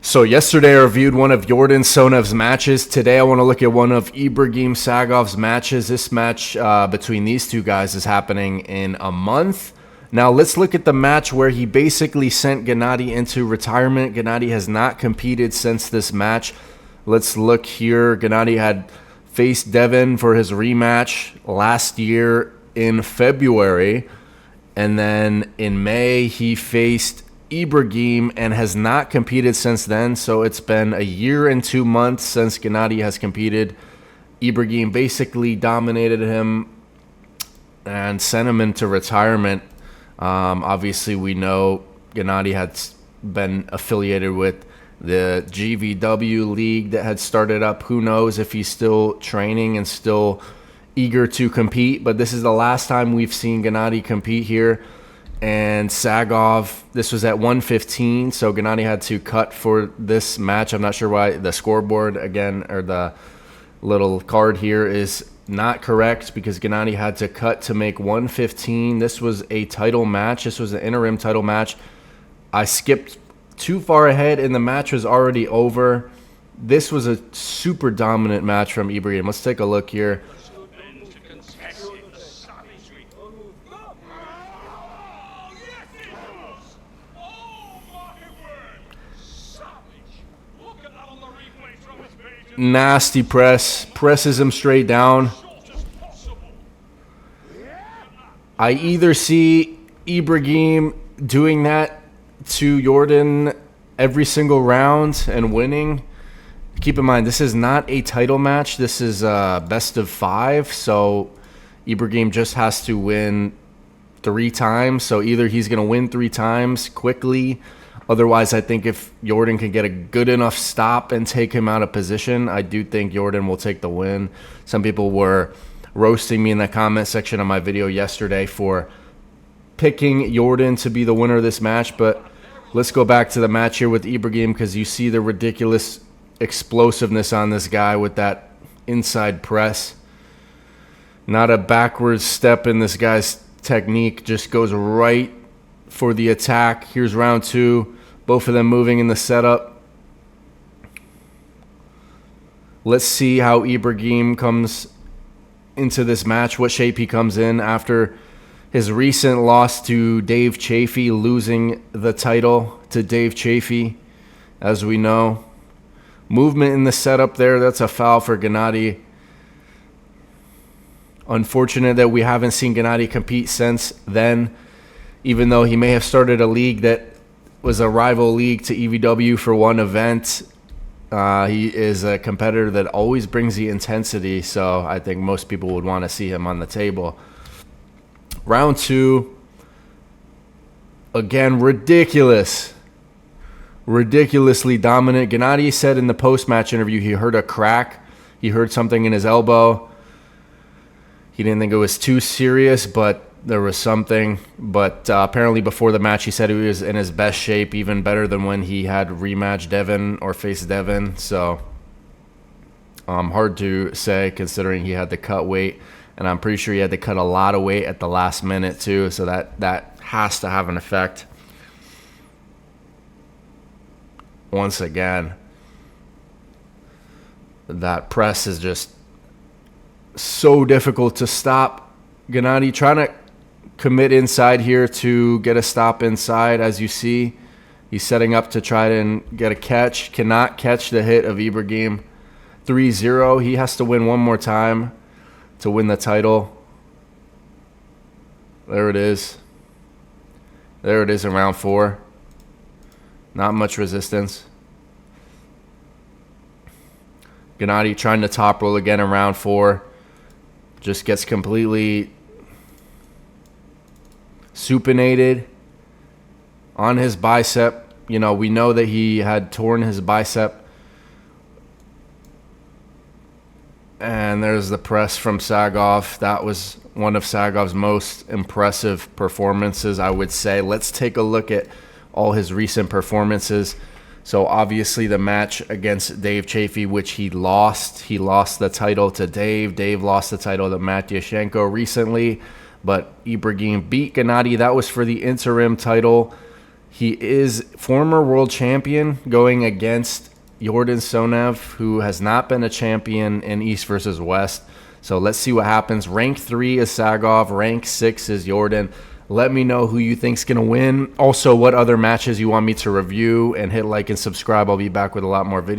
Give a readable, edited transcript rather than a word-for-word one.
So yesterday I reviewed one of Yordan Sonev's matches. Today I want to look at one of Ibragim Sagov's matches. This match between these two guys is happening in a month. Now let's look at the match where he basically sent Genadi into retirement. Genadi has not competed since this match. Let's look here. Genadi had faced Devin for his rematch last year in February. And then in May he faced Ibragim and has not competed since then. So it's been a year and 2 months since Genadi has competed. Ibragim basically dominated him and sent him into retirement. Obviously, we know Genadi had been affiliated with the GVW league that had started up. Who knows if he's still training and still eager to compete. But this is the last time we've seen Genadi compete here. And Sagov, this was at 115, so Genadi had to cut for this match. I'm not sure why the scoreboard, again, or the little card here is not correct because Genadi had to cut to make 115. This was a title match. This was an interim title match. I skipped too far ahead, and the match was already over. This was a super dominant match from Ibragim. Let's take a look here. Nasty press. Presses him straight down. I either see Ibragim doing that to Yordan every single round and winning. Keep in mind, this is not a title match. This is a best of 5. So Ibragim just has to win 3 times. So either he's going to win 3 times quickly. Otherwise, I think if Yordan can get a good enough stop and take him out of position, I do think Yordan will take the win. Some people were roasting me in the comment section of my video yesterday for picking Yordan to be the winner of this match. But let's go back to the match here with Ibragim because you see the ridiculous explosiveness on this guy with that inside press. Not a backwards step in this guy's technique. Just goes right for the attack. Here's round 2. Both of them moving in the setup. Let's see how Ibragim comes into this match, what shape he comes in after his recent loss to Dave Chafee, losing the title to Dave Chafee, as we know. Movement in the setup there, that's a foul for Genadi. Unfortunate that we haven't seen Genadi compete since then, even though he may have started a league that was a rival league to EVW for one event. He is a competitor that always brings the intensity, so I think most people would want to see him on the table. Round 2. Again, ridiculously dominant. Genadi said in the post-match interview he heard a crack. He heard something in his elbow. He didn't think it was too serious, but there was something. But apparently before the match he said he was in his best shape, even better than when he had rematched Devin or faced Devin. So hard to say considering he had to cut weight. And I'm pretty sure he had to cut a lot of weight at the last minute too. So that has to have an effect. Once again, that press is just so difficult to stop. Genadi trying to commit inside here to get a stop inside. As you see, he's setting up to try to get a catch. Cannot catch the hit of Ibragim. 3-0. He has to win one more time to win the title. There it is. There it is in round 4. Not much resistance. Genadi trying to top roll again in round 4. Just gets completely supinated on his bicep. You know, we know that he had torn his bicep. And there's the press from Sagov. That was one of Sagov's most impressive performances, I would say. Let's take a look at all his recent performances. So obviously the match against Dave Chafee, which he lost. He lost the title to Dave. Dave lost the title to Matyashenko recently. But Ibragim beat Genadi. That was for the interim title. He is former world champion going against Yordan Sonev, who has not been a champion in East versus West. So let's see what happens. Rank 3 is Sagov. Rank 6 is Yordan. Let me know who you think's going to win. Also, what other matches you want me to review. And hit like and subscribe. I'll be back with a lot more videos.